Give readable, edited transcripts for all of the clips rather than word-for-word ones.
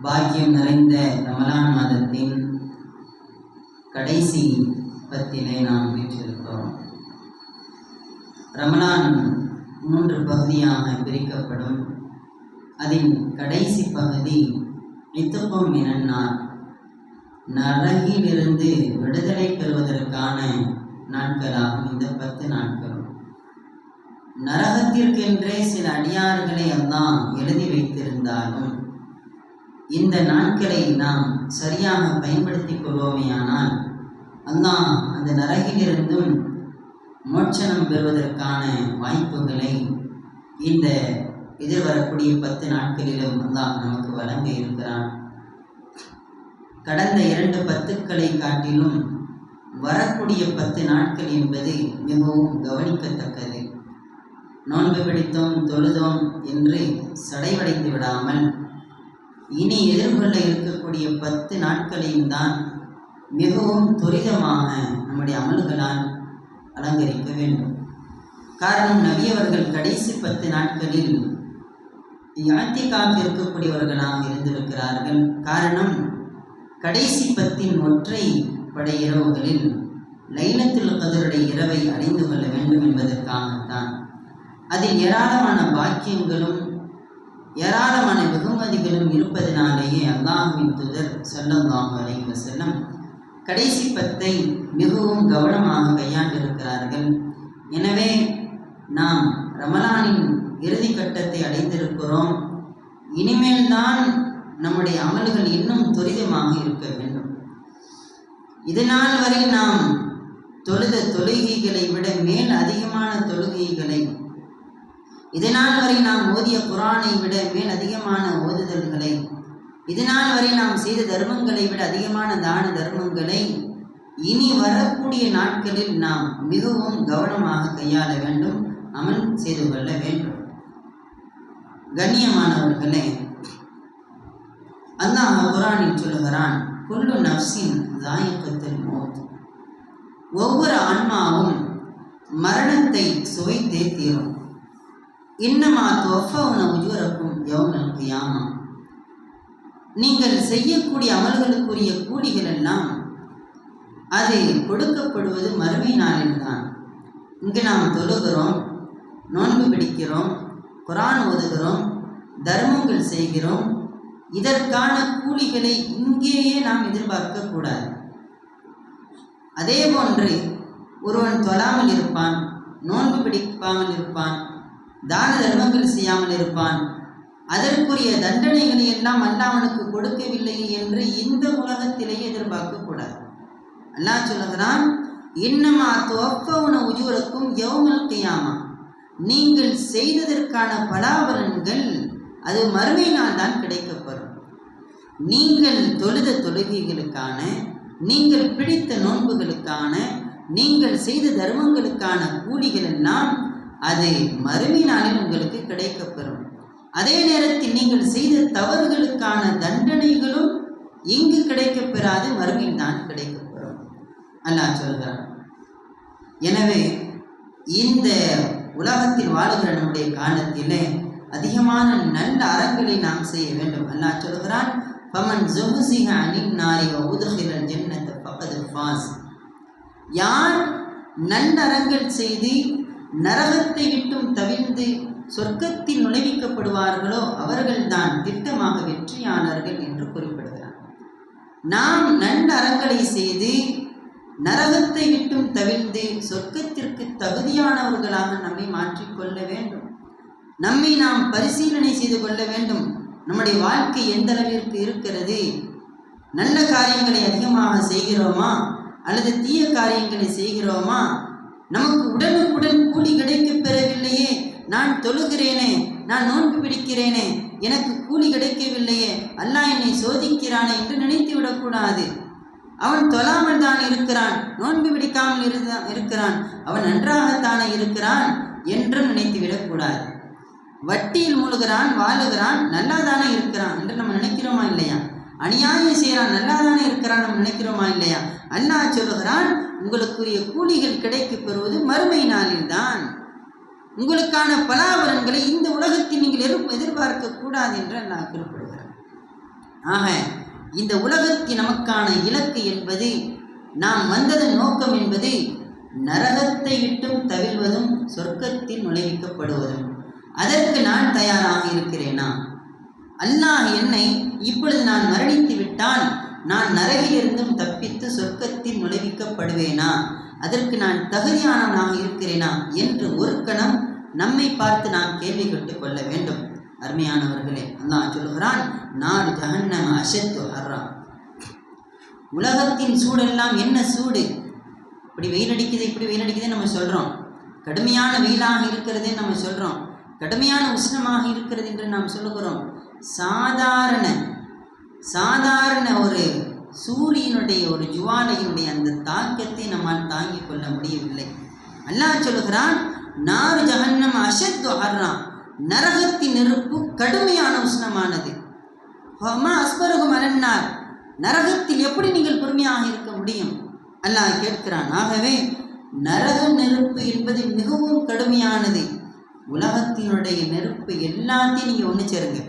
பாக்கியம் நிறைந்த ரமலான் மாதத்தின் கடைசி பத்திலே நாம் வீற்றிருக்கிறோம். ரமலான் 3 பகுதியாக பிரிக்கப்படும். அதில் கடைசி பகுதி இத்துக்கும் மினன்னார், நரகிலிருந்து விடுதலை பெறுவதற்கான நாட்களாகும். இந்த 10 நாட்களும் நரகத்திற்கென்றே சில அடியார்களை அல்லாஹ் எழுதி வைத்திருந்தாலும் இந்த நாட்களை நாம் சரியாக பயன்படுத்திக் கொள்வோமேயானால் அல்லாஹ் அந்த நரகிலிருந்தும் மோட்சனம் பெறுவதற்கான வாய்ப்புகளை இந்த எதிர்வரக்கூடிய 10 நாட்களிலும் அல்லாஹ் நமக்கு வழங்க இருக்கிறான். கடந்த 2 பத்துக்களை காட்டிலும் வரக்கூடிய 10 நாட்கள் என்பது மிகவும் கவனிக்கத்தக்கது. நோன்பு பிடித்தோம் தொழுதோம் என்று சடைவடைந்து விடாமல் இனி எதிர்கொள்ள இருக்கக்கூடிய 10 நாட்களையும் தான் மிகவும் துரிதமாக நம்முடைய அமல்களால் அலங்கரிக்க வேண்டும். காரணம், நபி அவர்கள் கடைசி 10 நாட்களில் இஅ்திகாஃப் இருக்கக்கூடியவர்களாக இருந்திருக்கிறார்கள். காரணம், கடைசி 10 ஒற்றை படை இரவுகளில் லைலத்துல் கத்ருடைய இரவை அடைந்து கொள்ள வேண்டும் என்பதற்காகத்தான். அதில் ஏராளமான பாக்கியங்களும் ஏராளமான வெகுமதிகளும் இருப்பதனாலேயே அல்லாஹ்வின் தூதர் ஸல்லல்லாஹு அலைஹி வஸல்லம் கடைசி 10ஐ மிகவும் கவனமாக கையாண்டிருக்கிறார்கள். எனவே நாம் ரமலானின் இறுதி கட்டத்தை அடைந்திருக்கிறோம். இனிமேல் தான் நம்முடைய அமல்கள் இன்னும் துரிதமாக இருக்க வேண்டும். இதனால் வரை நாம் தொழுத தொழுகைகளை விட மேல் அதிகமான தொழுகைகளை, இதனால் வரை நாம் ஓதிய குர்ஆனை விட மேல் அதிகமான ஓதுதல்களை, இதனால் வரை நாம் செய்த தர்மங்களை விட அதிகமான தான தர்மங்களை இனி வரக்கூடிய நாட்களில் நாம் மிகவும் கவனமாக கையாள வேண்டும், அமல் செய்து கொள்ள வேண்டும். கண்ணியமானவர்களே, அல்லாஹ் குர்ஆனில் சொல்லுகிறான், குல்லு நஃப்ஸின் ஸாயிகத்துல் மௌத், ஒவ்வொரு ஆன்மாவும் மரணத்தை சுவைத்தே தீரும். இன்னமா துவஃபவுன உஜூரக்கும் யௌமல் கியாமா, நீங்கள் செய்யக்கூடிய அமல்களுக்குரிய கூலிகள் எல்லாம் அது கொடுக்கப்படுவது மறுமை நாளில்தான். இங்கு நாம் தொழுகிறோம், நோன்பு பிடிக்கிறோம், குர்ஆன் ஓதுகிறோம், தர்மங்கள் செய்கிறோம். இதற்கான கூலிகளை இங்கேயே நாம் எதிர்பார்க்க கூடாது. அதே போன்று ஒருவன் தொழாமல் இருப்பான், நோன்பு பிடிக்காமல் இருப்பான், தான தர்மங்கள் செய்யாமல் இருப்பான், அதற்குரிய தண்டனைகளை எல்லாம் அல்லாஹ் அவனுக்கு கொடுக்கவில்லை என்று இந்த உலகத்திலேயே எதிர்பார்க்க கூடாது. அல்லாஹ் சொல்லுகிறான், இன்னமா துவஃபவுன உஜூரக்கும் யௌமல் கியாமா, நீங்கள் செய்ததற்கான பலாபலன்கள் அது மறுமை நாள் தான் கிடைக்கப்படும். நீங்கள் தொழுத தொழுகைகளுக்கான, நீங்கள் பிடித்த நோன்புகளுக்கான, நீங்கள் செய்த தர்மங்களுக்கான கூலிகள் எல்லாம் அது மறுமை நாளில் உங்களுக்கு கிடைக்கப்பெறும். அதே நேரத்தில் நீங்கள் செய்த தவறுகளுக்கான தண்டனைகளும் இங்கு கிடைக்கப்பெறாது, மறுமையில் தான் கிடைக்கப்பெறும் அல்லாஹ் சொல்கிறான். எனவே இந்த உலகத்தில் வாழுகிற நம்முடைய காலத்திலே அதிகமான நல்ல அறங்களை நாம் செய்ய வேண்டும். அல்லாஹ் சொல்கிறான், ஃபமன் ஸுஹ்ஸிஹ அனின் நாரி வ உத்கிலல் ஜன்னத ஃபகத் ஃபாஸ், யார் நல்லறங்கள் செய்து நரகத்தை விட்டும் தவிர்ந்து சொர்க்கத்தில் நுழைவிக்கப்படுவார்களோ அவர்கள்தான் திட்டமாக வெற்றியாளர்கள் என்று குறிப்பிடுகிறார். நாம் நல்ல அறங்களை செய்து நரகத்தை விட்டும் தவிர்ந்து சொர்க்கத்திற்கு தகுதியானவர்களாக நம்மை மாற்றிக்கொள்ள வேண்டும். நம்மை நாம் பரிசீலனை செய்து கொள்ள வேண்டும். நம்முடைய வாழ்க்கை எந்த அளவிற்கு இருக்கிறது? நல்ல காரியங்களை அதிகமாக செய்கிறோமா அல்லது தீய காரியங்களை செய்கிறோமா? நமக்கு உடனுக்குடன் கூலி கிடைக்க பெறவில்லையே, நான் தொழுகிறேனே, நான் நோன்பு பிடிக்கிறேனே, எனக்கு கூலி கிடைக்கவில்லையே, அல்லாஹ் என்னை சோதிக்கிறானே என்று நினைத்து விடக்கூடாது. அவன் தொழாமல் தான் இருக்கிறான், நோன்பு பிடிக்காமல் இருக்கிறான், அவன் நன்றாகத்தானே இருக்கிறான் என்றும் நினைத்து விடக்கூடாது. வட்டியில் மூழ்கிறான், வாழுகிறான், நல்லா தானே இருக்கிறான் என்று நம்ம நினைக்கிறோமா இல்லையா? அநியாயம் செய்கிறான், நல்லா தானே இருக்கிறான் நம்ம நினைக்கிறோமா இல்லையா? அல்லாஹ் சொல்லுகிறான், உங்களுக்குரிய கூலிகள் கிடைக்கப் பெறுவது மறுமை நாளில் தான். உங்களுக்கான பலாபலன்களை இந்த உலகத்தில் நீங்கள் எதிர்பார்க்க கூடாது என்று அல்லாஹ் குறிப்பிடுகிறார். ஆக இந்த உலகத்தின் நமக்கான இலக்கு என்பது, நாம் வந்ததன் நோக்கம் என்பது நரகத்தை விட்டும் தவிர்வதும் சொர்க்கத்தில் நுழைவிக்கப்படுவதும். அதற்கு நான் தயாராக இருக்கிறேனா? அல்லாஹ் என்னை இப்பொழுது நான் மரணித்து விட்டால் நான் நரகிலிருந்தும் தப்பித்து சொர்க்கத்தில் நுழைவிக்கப்படுவேனா? அதற்கு நான் தகுதியானவனாக இருக்கிறேனா என்று ஒரு கணம் நம்மை பார்த்து நாம் கேள்வி கேட்டுக் கொள்ள வேண்டும். அருமையானவர்களே, அல்லாஹ் சொல்கிறான், நார் ஜஹன்னம அஷத்து ஹர்ரா. உலகத்தின் சூடெல்லாம் என்ன சூடு? இப்படி வெயில் அடிக்குது, இப்படி வெயில் அடிக்குதே நம்ம சொல்கிறோம். கடுமையான வெயிலாக இருக்கிறதே நம்ம சொல்கிறோம். கடுமையான உஷ்ணமாக இருக்கிறது என்று நாம் சொல்லுகிறோம். சாதாரண ஒரு சூரியனுடைய ஒரு ஜுவாலையினுடைய அந்த தாக்கத்தை நம்மால் தாங்கிக் கொள்ள முடியவில்லை. அல்லாஹ் சொல்லுகிறான், நார் ஜஹன்னம அஷத்து ஹர்ரா. நரகத்தின் நெருப்பு கடுமையான உஷ்ணமானது. அஸ்பருகும் அலன்னார். நரகத்தில் எப்படி நீங்கள் பொறுமையாக இருக்க முடியும்? அல்லாஹ் கேட்கிறான். ஆகவே நரக நெருப்பு என்பது மிகவும் கடுமையானது. உலகத்தினுடைய நெருப்பு எல்லாத்தையும் நீங்கள் ஒன்று சேருங்க.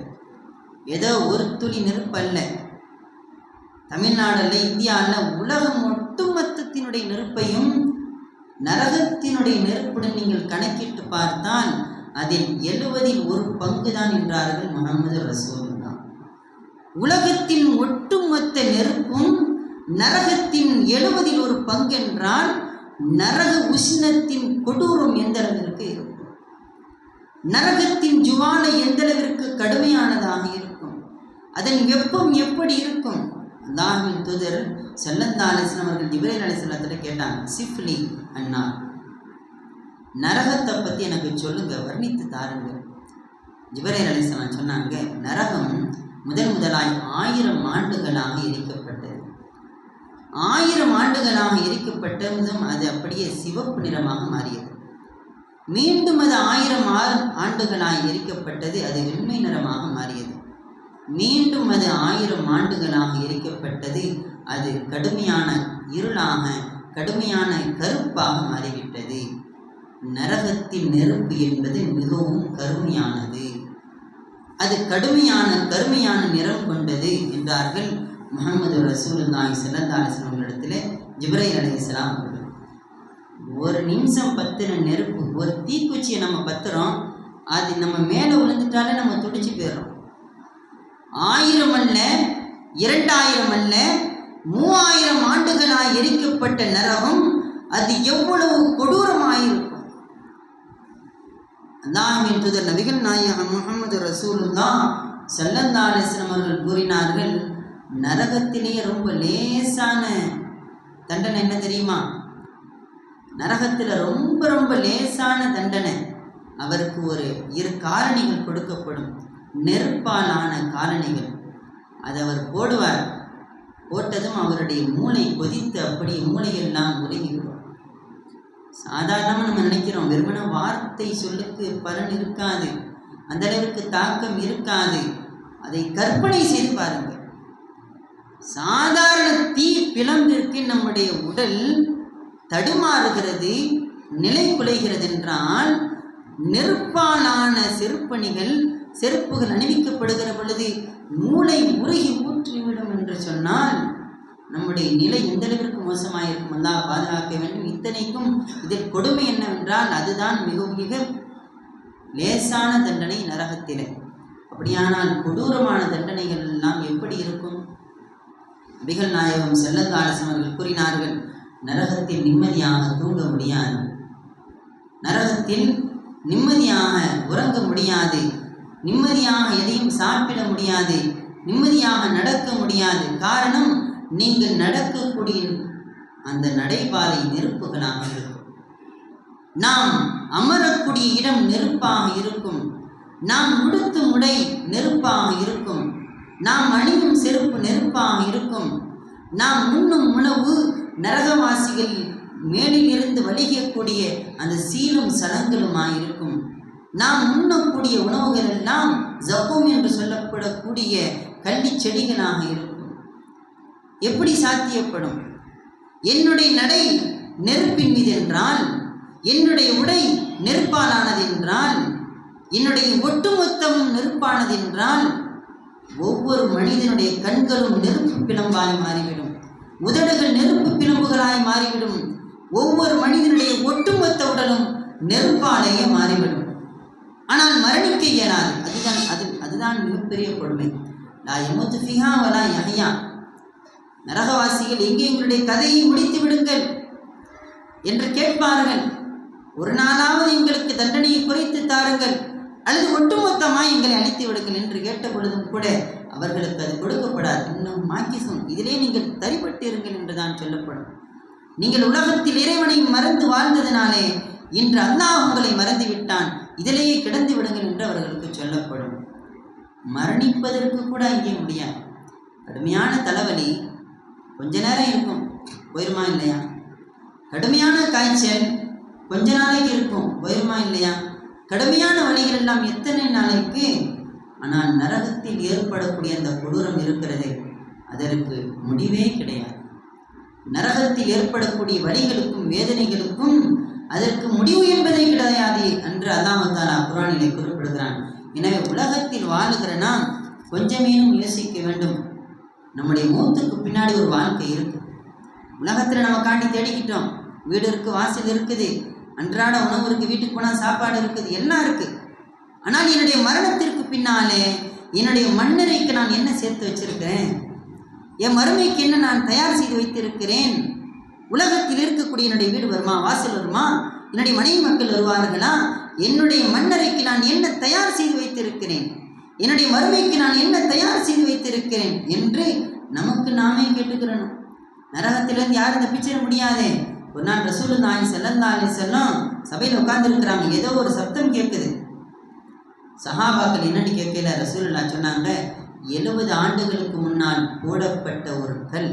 ஏதோ ஒரு துளி நெருப்பு அல்ல. தமிழ்நாடுல, இந்தியாவில் உலகம் ஒட்டுமொத்தத்தினுடைய நெருப்பையும் நரகத்தினுடைய நெருப்புடன் நீங்கள் கணக்கிட்டு பார்த்தால் அதில் 70 ஒரு பங்கு தான் என்றார்கள் முஹம்மது ரசூலுல்லாஹ். உலகத்தின் ஒட்டுமொத்த நெருப்பும் நரகத்தின் 70 ஒரு பங்கு என்றால் நரக உஷ்ணத்தின் கொடூரம் எந்த அளவிற்கு இருக்கும்? நரகத்தின் ஜுவாலை எந்த அளவிற்கு கடுமையானதாக இருக்கும்? அதன் வெப்பம் எப்படி இருக்கும்? அல்லாஹ்வின் தூதர் ஸல்லல்லாஹு அலைஹி வஸல்லம் அவர்கள் ஜிப்ரீல் அலைஹிஸ்ஸலாத்தை கேட்டாங்க, சிஃப்லி அண்ணா, நரகத்தை பற்றி எனக்கு சொல்லுங்க, வர்ணித்து தாருங்கள். ஜிப்ரீல் அலைஹிஸ்ஸலாம் சொன்னாங்க, நரகம் முதலாய் 1000 ஆண்டுகளாக எரிக்கப்பட்டது. 1000 ஆண்டுகளாக எரிக்கப்பட்டதும் அது அப்படியே சிவப்பு நிறமாக மாறியது. மீண்டும் அது 1000 ஆண்டுகளாக எரிக்கப்பட்டது, அது வெண்மை நிறமாக மாறியது. மீண்டும் அது 1000 ஆண்டுகளாக எரிக்கப்பட்டது, அது கடுமையான இருளாக, கடுமையான கருப்பாக மாறிவிட்டது. நரகத்தின் நெருப்பு என்பது மிகவும் கருமையானது. அது கருமையான நிறம் கொண்டது என்றார்கள் முஹம்மது ரசூலுல்லாஹி ஸல்லல்லாஹு அலைஹி வஸல்லம் இடத்திலே ஜிப்ரீல் அலைஹிஸ்ஸலாம் அவர்கள். ஒரு நிமிஷம் பத்தின நெருப்பு, ஒரு தீக்குச்சியை நம்ம பத்துறோம், அது நம்ம மேலே விழுந்துட்டாலே நம்ம துடிச்சு போயிடுறோம். 1000 அல்ல, 2000 அல்ல, 3000 ஆண்டுகளாய் எரிக்கப்பட்ட நரகம் அது எவ்வளவு கொடூரமாயிருக்கும். அல்லாஹ்வின் தூதர் நபிகள் நாயகம் முஹம்மது ரசூலுல்லாஹ் ஸல்லல்லாஹு அலைஹி வஸல்லம் அவர்கள் கூறினார்கள், நரகத்திலேயே ரொம்ப லேசான தண்டனை என்ன தெரியுமா? நரகத்தில் ரொம்ப லேசான தண்டனை. அவருக்கு ஒரு 2 காரணிகள் கொடுக்கப்படும், நெருப்பாலான காரணிகள். அதை அவர் போடுவார். போட்டதும் அவருடைய மூளை கொதித்து அப்படியே மூளையெல்லாம் உருகிவிடும். சாதாரணமாக நம்ம நினைக்கிறோம், வெறுமன வார்த்தை சொல்லுக்கு பலன் இருக்காது, அந்த அளவிற்கு தாக்கம் இருக்காது. அதை கற்பனை செய்து பாருங்கள். சாதாரண தீ பிளம்பிற்கு நம்முடைய உடல் தடுமாறுகிறது, நிலை குலைகிறது என்றால், நெருப்பாலான செருப்புகள் அணிவிக்கப்படுகிற பொழுது மூளை உருகி ஊற்றிவிடும் என்று சொன்னால் நம்முடைய நிலை எந்த அளவிற்கு மோசமாயிருக்கும்? அல்லாஹ் பாதுகாக்க வேண்டும். இத்தனைக்கும் இதில் கொடுமை என்னவென்றால், அதுதான் மிக லேசான தண்டனை நரகத்திலே. அப்படியானால் கொடூரமான தண்டனைகள் எல்லாம் எப்படி இருக்கும்? நபிகள் நாயகம் ஸல்லல்லாஹு அலைஹி வஸல்லம் அவர்கள் கூறினார்கள், நரகத்தில் நிம்மதியாக தூங்க முடியாது, நரகத்தில் நிம்மதியாக உறங்க முடியாது, நிம்மதியாக எதையும் சாப்பிட முடியாது, நிம்மதியாக நடக்க முடியாது. காரணம், நீங்கள் நடக்கக்கூடிய அந்த நடைபாதை நெருப்புகளாக இருக்கும். நாம் அமரக்கூடிய இடம் நெருப்பாக இருக்கும். நாம் உடுத்தும் உடை நெருப்பாக இருக்கும். நாம் அணியும் செருப்பு நெருப்பாக இருக்கும். நாம் உண்ணும் உணவு நரகவாசிகள் மேலிலிருந்து வலிக்கக்கூடிய அந்த சீலும் சலங்களுமாயிருக்கும். நாம் உண்ணக்கூடிய உணவுகள் எல்லாம் ஜக்கும் என்று சொல்லப்படக்கூடிய கள்ளி செடிகளாக இருக்கும். எப்படி சாத்தியப்படும்? என்னுடைய நடை நெருப்பின் மீது என்றால், என்னுடைய உடை நெருப்பாலானது என்றால், என்னுடைய ஒட்டுமொத்தமும் நெருப்பானது என்றால், ஒவ்வொரு மனிதனுடைய கண்களும் நெருப்பு பிளம்பாய் மாறிவிடும், உதடுகள் நெருப்பு பிளம்புகளாய் மாறிவிடும், ஒவ்வொரு மனிதனுடைய ஒட்டுமொத்த உடலும் நெருப்பாலேயே மாறிவிடும். ஆனால் மரணிக்க இயலாது. அதுதான் மிகப்பெரிய கொடுமை. லா யமுத்து ஃபிஹா வலா யஹ்யா. நரகவாசிகள் எங்கே எங்களுடைய கதையை முடித்து விடுங்கள் என்று கேட்பார்கள். ஒரு நாளாவது எங்களுக்கு தண்டனையை குறைத்து தாருங்கள், அல்லது ஒட்டுமொத்தமாக எங்களை அழித்து விடுங்கள் என்று கேட்ட பொழுதும் கூட அவர்களுக்கு அது கொடுக்கப்படாது. இன்னும் மாக்கிசும், இதிலே நீங்கள் தரிப்பட்டிருங்கள் என்றுதான் சொல்லப்படும். நீங்கள் உலகத்தில் இறைவனை மறந்து வாழ்ந்ததினாலே இன்று அல்லாஹ் உங்களை மறந்து விட்டான், இதிலேயே கிடந்து விடுங்கள் என்று அவர்களுக்கு சொல்லப்படும். மரணிப்பதற்கு கூட அங்கே முடியாது. கடுமையான தலைவலி கொஞ்ச நேரம் இருக்கும், போயிருமா இல்லையா? கடுமையான காய்ச்சல் கொஞ்ச நாளைக்கு இருக்கும், போயிருமா இல்லையா? கடுமையான வலிகள் எல்லாம் எத்தனை நாளைக்கு? ஆனால் நரகத்தில் ஏற்படக்கூடிய அந்த கொடூரம் இருக்கிறது, அதற்கு முடிவே கிடையாது. நரகத்தில் ஏற்படக்கூடிய வலிகளுக்கும் வேதனைகளுக்கும் அதற்கு முடிவு என்பதே கிடையாது என்று அல்லாஹ் தஆலா குர்ஆனிலே குறிப்பிடுகிறான். எனவே உலகத்தில் வாழுகிற நாம் கொஞ்சமேனும் யோசிக்க வேண்டும். நம்முடைய மூத்துக்கு பின்னாடி ஒரு வாழ்க்கை இருக்கு. உலகத்தில் நம்ம காட்டி தேடிக்கிட்டோம், வீடு இருக்கு, வாசல் இருக்குது, அன்றாட உணவு இருக்குது, வீட்டுக்கு போனால் சாப்பாடு இருக்குது, எல்லாம் இருக்குது. ஆனால் என்னுடைய மரணத்திற்கு பின்னாலே என்னுடைய மண்ணறைக்கு நான் என்ன சேர்த்து வச்சிருக்கிறேன், என் மறுமைக்கு என்ன நான் தயார் செய்து வைத்திருக்கிறேன்? உலகத்தில் இருக்கக்கூடிய என்னுடைய வீடு வருமா, வாசல் வருமா, என்னுடைய மனைவி மக்கள் வருவார்களா? என்னுடைய மண்ணறைக்கு நான் என்ன தயார் செய்து வைத்திருக்கிறேன், என்னுடைய மறுமைக்கு நான் என்ன தயார் செய்து வைத்திருக்கிறேன் என்று நமக்கு நாமே கேட்டுக்கிறணும். நரகத்திலிருந்து யாரும் தப்பிச்சிட முடியாதே. ஒரு நாள் ரசூலுல்லாஹி ஸல்லல்லாஹு அலைஹி வஸல்லம் சபையில் உட்கார்ந்துருக்கிறாங்க, ஏதோ ஒரு சப்தம் கேட்குது. சஹாபாக்கள் என்னன்னு கேட்கல, ரசூலுல்லாஹ் சொன்னாங்க, 70 ஆண்டுகளுக்கு முன்னால் போடப்பட்ட ஒரு கல்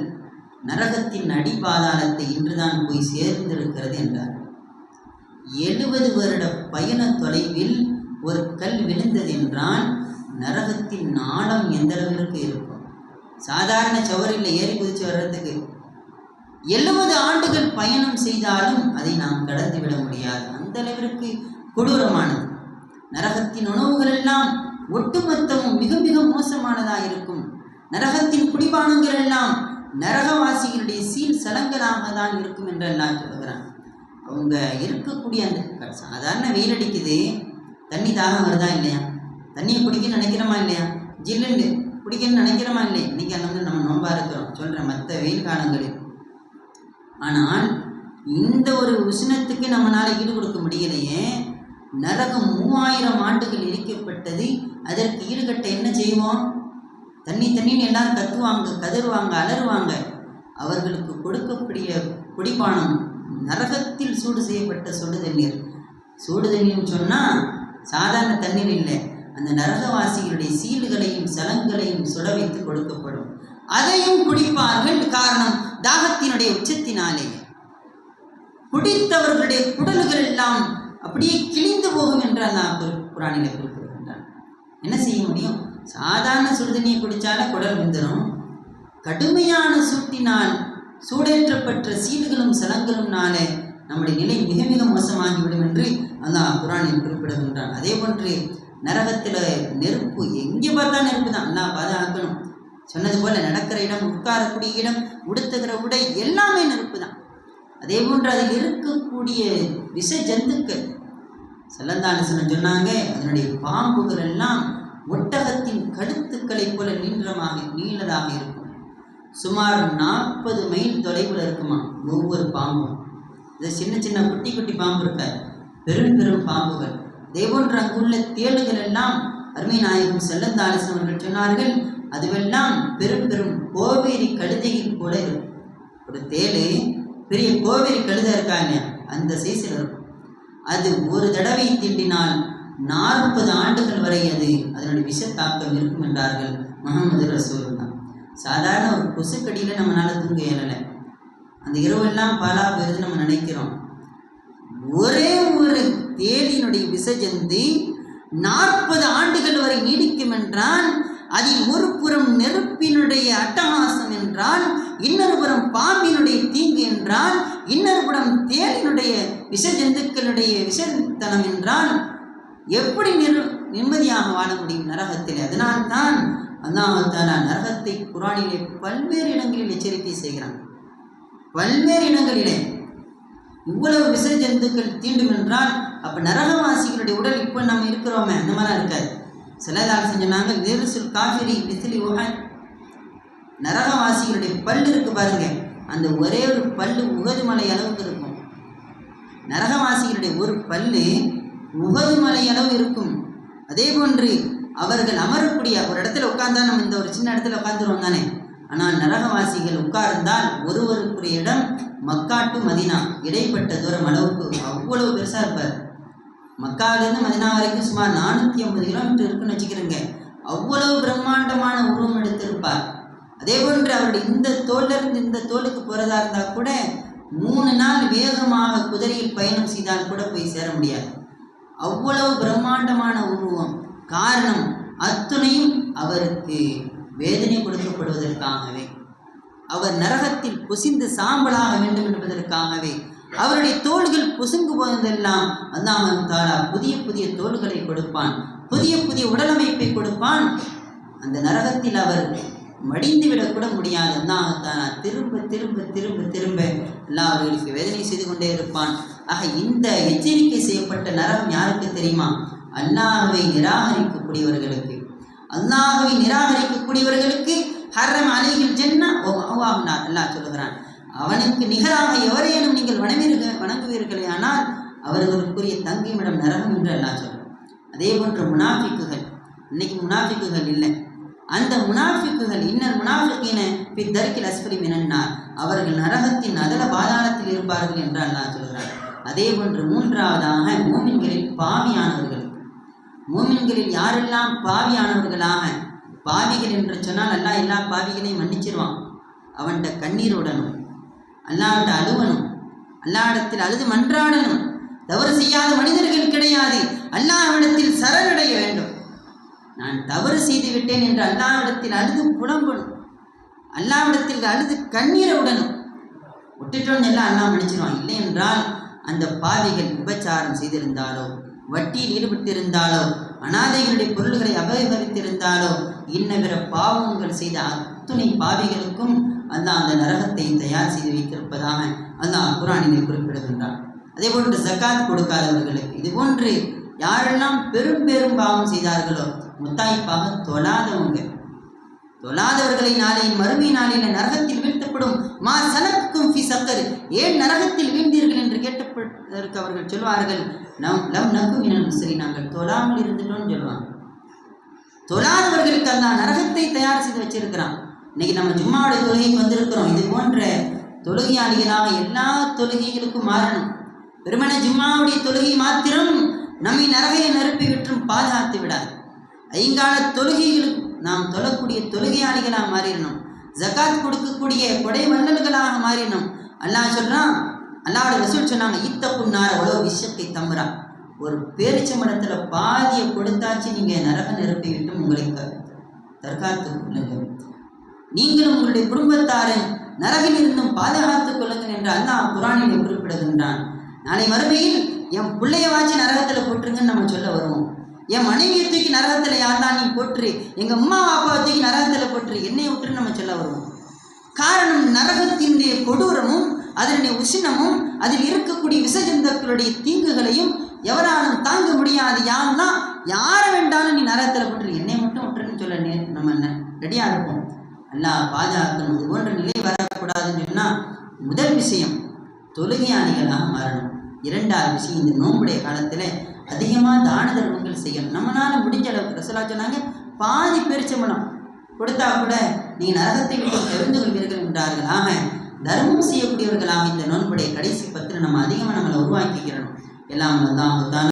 நரகத்தின் அடிபாதாளத்தை இன்றுதான் போய் சேர்ந்திருக்கிறது என்றார். 70 வருட பயண தொலைவில் ஒரு கல் விழுந்தது என்றால் நரகத்தின் நாளம் எந்த அளவிற்கு இருக்கும்? சாதாரண சவரில் ஏறி குதிச்சு வர்றதுக்கு 70 ஆண்டுகள் பயணம் செய்தாலும் அதை நாம் கடந்து விட முடியாது. அந்த அளவிற்கு கொடூரமானது. நரகத்தின் உணவுகள் எல்லாம் ஒட்டுமொத்தமும் மிக மிக மோசமானதாக இருக்கும். நரகத்தின் குடிபானங்கள் எல்லாம் நரகவாசிகளுடைய சீல் சலங்களாக தான் இருக்கும் என்று எல்லாம் சொல்லுகிறான். அவங்க இருக்கக்கூடிய அந்த சாதாரண வெயில் அடிக்குது, தண்ணி தாகம் வருதா இல்லையா? தண்ணியை குடிக்கணும்னு நினைக்கிறோமா இல்லையா? ஜில்லுண்டு குடிக்கணும்னு நினைக்கிறோமா இல்லை? இன்னைக்கு அந்த நம்ம நோன்பா இருக்கிறோம் சொல்கிறேன் மற்ற வெயில் காலங்களில். ஆனால் இந்த ஒரு உஷ்ணத்துக்கு நம்மளால் ஈடு கொடுக்க முடியலையே. நரகம் 3000 ஆண்டுகள் எரிக்கப்பட்டது, அதற்கு ஈடுகட்ட என்ன செய்வோம்? தண்ணின்னு எல்லாரும் கத்துவாங்க, கதறுவாங்க, அலறுவாங்க. அவர்களுக்கு கொடுக்கக்கூடிய குடிபானம் நரகத்தில் சூடு செய்யப்பட்ட சுடு தண்ணீர். சூடு தண்ணீர்னு சொன்னால் சாதாரண தண்ணீர் இல்லை, அந்த நரகவாசிகளுடைய சீல்களையும் சலங்களையும் சுட வைத்து கொடுக்கப்படும். அதையும் குடிப்பார்கள். காரணம் தாகத்தினுடைய உச்சத்தினாலே. குடித்தவர்களுடைய குடல்கள் எல்லாம் அப்படியே கிழிந்து போகும் என்று அல்லாஹ் குர்ஆனிலே குறிப்பிடுகின்றான். என்ன செய்ய முடியும்? சாதாரண சுடுதண்ணியை குடித்தால குடல் விந்துடும். கடுமையான சூட்டினால் சூடேற்றப்பட்ட சீல்களும் சலங்களும்னாலே நம்முடைய நிலை மிக மிக மோசமாகிவிடும் என்று அல்லாஹ் குர்ஆனில் குறிப்பிடுகின்றான். அதே போன்று நரகத்தில் நெருப்பு, எங்கே பார்த்தா நெருப்பு தான். அல்லாஹ் பாதுகாக்கணும். சொன்னது போல நடக்கிற இடம், உட்காரக்கூடிய இடம், உடுத்துகிற உடை எல்லாமே நெருப்பு தான். அதே போன்று அதில் இருக்கக்கூடிய விஷ ஜந்துக்கள் ஸல்லல்லாஹு அலைஹி வஸல்லம் சொன்னாங்க, அதனுடைய பாம்புகள் எல்லாம் ஒட்டகத்தின் கழுத்துக்களை போல நீளதாக இருக்கும். சுமார் 40 மைல் தொலைவில் இருக்குமா ஒவ்வொரு பாம்பும். இது சின்ன சின்ன குட்டி குட்டி பாம்பு இருக்க, பெரும் பெரும் பாம்புகள். தேவொன்று அங்குள்ள தேளுகள் எல்லாம் அருமை நாயகம் ஸல்லல்லாஹு அலைஹி வஸல்லம் அவர்கள் சொன்னார்கள், அதுவெல்லாம் பெரும் பெரும் கோவேரி கழுதைகள் போல இருக்கும். ஒரு தேளு பெரிய கோவேரி கழுதை இருக்காங்க, அந்த சைஸில் இருக்கும். அது ஒரு தடவை தீண்டினால் 40 ஆண்டுகள் வரை அதனுடைய விஷத்தாக்கம் இருக்கும் என்றார்கள் முஹம்மது ரசூலுல்லாஹ். சாதாரண ஒரு கொசுக்கடியில் நம்மளால தூங்க இயலலை. அந்த இரவெல்லாம் பாலா போயிருது நம்ம நினைக்கிறோம். ஒரே ஒரு தேளினுடைய விஷஜந்தி 40 ஆண்டுகள் வரை நீடிக்கும் என்றால், அதில் ஒரு புறம் நெருப்பினுடைய அட்டகாசம் என்றால், இன்னொரு புறம் பாம்பினுடைய தீங்கு என்றால், இன்னொரு புறம் தேளினுடைய விஷஜந்துக்களுடைய விஷத்தனம் என்றால் எப்படி நிம்மதியாக வாழ முடியும் நரகத்தில்? அதனால்தான் அல்லாஹ் தஆலா நரகத்தை குர்ஆனிலே பல்வேறு இடங்களில் எச்சரிக்கை செய்கிறான். பல்வேறு இடங்களிலே இவ்வளவு விச ஜந்துக்கள் தீண்டும் என்றால் அப்போ நரகவாசிகளுடைய உடல் இப்போ நம்ம இருக்கிறோமே அந்த மாதிரிலாம் இருக்காது. சிலதால் செஞ்சாங்க நிருசுல் காஃபிரி மிஸ்லி உஹத், நரகவாசிகளுடைய பல்லு இருக்கு பாருங்க, அந்த ஒரே ஒரு பல்லு உஹது மலை அளவுக்கு இருக்கும். நரகவாசிகளுடைய ஒரு பல்லு உஹது மலை அளவு இருக்கும். அதே போன்று அவர்கள் அமரக்கூடிய ஒரு இடத்துல உட்கார்ந்தா நம்ம இந்த ஒரு சின்ன இடத்துல உட்கார்ந்துருவோம் தானே, ஆனால் நரகவாசிகள் உட்கார்ந்தால் ஒருவருக்குரிய இடம் மக்கா டு மதினா இடைப்பட்ட தூரம் அளவுக்கு அவ்வளவு பெருசாக இருப்பார். மக்காவிலேருந்து மதினா வரைக்கும் சுமார் 450 கிலோமீட்டர் இருக்குன்னு வச்சுக்கிறேங்க. அவ்வளவு பிரம்மாண்டமான உருவம் எடுத்திருப்பார். அதே போன்று அவருடைய இந்த தோல்லிருந்து இந்த தோலுக்கு போகிறதா இருந்தால் கூட 3 நாள் வேகமாக குதிரையில் பயணம் செய்தால் கூட போய் சேர முடியாது. அவ்வளவு பிரம்மாண்டமான உருவம். காரணம் அத்துணையும் அவருக்கு வேதனை கொடுக்கப்படுவதற்காகவே, அவர் நரகத்தில் புசிந்து சாம்பலாக வேண்டும் என்பதற்காகவே, அவருடைய தோள்கள் புசுங்கு போவதெல்லாம் அல்லாஹ் தஆலா புதிய புதிய தோள்களை கொடுப்பான், புதிய புதிய உடலமைப்பை கொடுப்பான். அந்த நரகத்தில் அவர் மடிந்து விடக்கூட முடியாது. அல்லாஹ் தஆலா திரும்ப திரும்ப திரும்ப திரும்ப அல்லாஹ் அவர்களுக்கு வேதனை செய்து கொண்டே இருப்பான். ஆக இந்த எச்சரிக்கை செய்யப்பட்ட நரகம் யாருக்கு தெரியுமா? அல்லாஹ்வை நிராகரிக்கக்கூடியவர்களுக்கு. அல்லாஹ்வை நிராகரிக்கக்கூடியவர்களுக்கு ஹர்ரம் அலைஹில் ஜன்னா வ மஅவாஹுன்னா அல்லாஹ் சொல்கிறான். அவனுக்கு நிகராக எவரையேனும் நீங்கள் வணங்குவீர்களே ஆனால் அவர்களுக்குரிய தங்குமிடம் நரகம் என்று அல்லாஹ் சொல்கிறான். அதே போன்று முனாஃபிக்குகள், இன்னைக்கு முனாஃபிக்குகள் இல்லை, அந்த முனாஃபிக்குகள் இன்னல் முனாஃபிகீன ஃபி தர்கில் அஸ்ஃபலி மினன் நார், அவர்கள் நரகத்தின் அதல பாதாளத்தில் இருப்பார்கள் என்று அல்லாஹ் சொல்கிறார். அதே போன்று மூன்றாவதாக மூமின்களில் பாவியானவர்கள். மூமின்களில் யாரெல்லாம் பாவியானவர்களாக, பாவிகள் என்று சொன்னால் அல்லாஹ் எல்லா பாவிகளையும் மன்னிச்சிருவான். அவன்கிட்ட கண்ணீருடனும் அல்லாஹ்விட்ட அழுவனும், அல்லாஹ்விடத்தில் அழுது மன்றாடணும். தவறு செய்யாத மனிதர்கள் கிடையாது, அல்லாஹ்விடத்தில் சரணடைய வேண்டும். நான் தவறு செய்து விட்டேன் என்று அல்லாஹ்விடத்தில் அழுது புலம்பணும், அல்லாஹ்விடத்தில் அழுது கண்ணீரை விடணும். விட்டுட்டோன்னு எல்லாம் அல்லாஹ் மன்னிச்சிருவான். இல்லை என்றால் அந்த பாவிகள் விபச்சாரம் செய்திருந்தாலோ, வட்டியில் ஈடுபட்டிருந்தாலோ, அனாதைகளுடைய பொருள்களை அபகரித்திருந்தாலோ, இன்ன பிற பாவங்கள் செய்த அத்துணை பாவிகளுக்கும் அல்லாஹ் அந்த நரகத்தை தயார் செய்து வைத்திருப்பதாக அல்லாஹ் குர்ஆனிலே குறிப்பிடுகின்றான். அதே போன்று ஜக்காத் கொடுக்காதவர்களுக்கு, இது போன்று யாரெல்லாம் பெரும் பெரும் பாவம் செய்தார்களோ, முத்தாய்ப்பாக தொழாதவர்களை நாளை மறுமை நாளில் நரகத்தில் வீழ்த்தப்படும். மா சலக்கும் ஃபி சக்கர், ஏன் நரகத்தில் வீழ்ந்தீர்கள் என்று கேட்டதற்கு அவர்கள் சொல்வார்கள், லம் நக்கு மினல் முஸ்லிமீன், நாங்கள் தொழாமல் இருந்துட்டோம்னு சொல்லுவாங்க. தொழாதவர்களுக்கு அல்லாஹ் நரகத்தை தயார் செய்து வச்சிருக்கிறான். இன்னைக்கு நம்ம ஜும்மாவுடைய தொழுகைக்கு வந்திருக்கிறோம். இது போன்ற தொழுகையாளிகளாக எல்லா தொழுகைகளுக்கும் மாறணும். வெறுமனே ஜும்மாவுடைய தொழுகை மாத்திரம் நம்மை நரகையை நெருப்பி விற்றும் பாதுகாத்து விடாது. ஐங்கால தொழுகைகளுக்கு நாம் தொழக்கூடிய தொழுகையாளிகளாக மாறிடணும். ஜகாத் கொடுக்கக்கூடிய கொடை வள்ளல்களாக மாறிடணும். அல்லாஹ் சொல்றான், அல்லாஹ்வுடைய ரசூல் சொன்னாங்க, இத்தகுன்னார உலக விஷயத்தை தம்புறா, ஒரு பேரிச்சம்பழத்தில் பாதியை கொடுத்தாச்சு நீங்கள் நரக நெருப்பி விட்டு உங்களை தற்காத்து கொள்ளுங்கள், நீங்களும் உங்களுடைய குடும்பத்தாரின் நரகில் இருந்தும் பாதுகாத்துக் கொள்ளுங்கள் என்று அல்லாஹ் குர்ஆனிலே குறிப்பிடுகின்றான். நாளை மறுமையில் என் பிள்ளைய வாச்சி நரகத்தில் போட்டுருங்கன்னு நம்ம சொல்ல வருவோம். என் மனைவியை தூக்கி நரகத்தில் யார்தான் நீ போட்டுரு, எங்கள் அம்மா அப்பாவை தூக்கி நரகத்தில் போட்டுரு, என்னை விட்டுன்னு நம்ம சொல்ல வருவோம். காரணம் நரகத்தினுடைய கொடூரமும் அதனுடைய உஷ்ணமும் அதில் இருக்கக்கூடிய விசஜந்தக்களுடைய தீங்குகளையும் எவராலும் தாங்க முடியாது. யாருதான் யாரை வேண்டாலும் நீ நரகத்தில் போட்டுரு, என்னை மட்டும் விட்டுருன்னு சொல்ல நம்ம ரெடியாக இருப்போம். அல்லாஹ் பாதுகாக்கணும். இது போன்ற நிலை வரக்கூடாதுன்னு சொன்னால் முதல் விஷயம் தொழுகையாளிகளாக மாறணும். இரண்டாவது விஷயம், இந்த நோம்புடைய காலத்தில் அதிகமாக தான தர்மங்கள் செய்யணும். நம்மளால் முடிஞ்ச அளவுக்கு ரசூலுல்லாஹ் சொன்னாங்க, பாதி பேரிச்சம்பழம் கொடுத்தா கூட நீங்கள் நரகத்தை விட்டு தெரிந்து கொள்வீர்கள் என்றார்கள். ஆக தர்மம் செய்யக்கூடியவர்களாக இந்த நோன்புடைய கடைசி 10 நம்ம அதிகமாக நம்மளை உருவாக்கிக்கிறோம். எல்லாம் தான்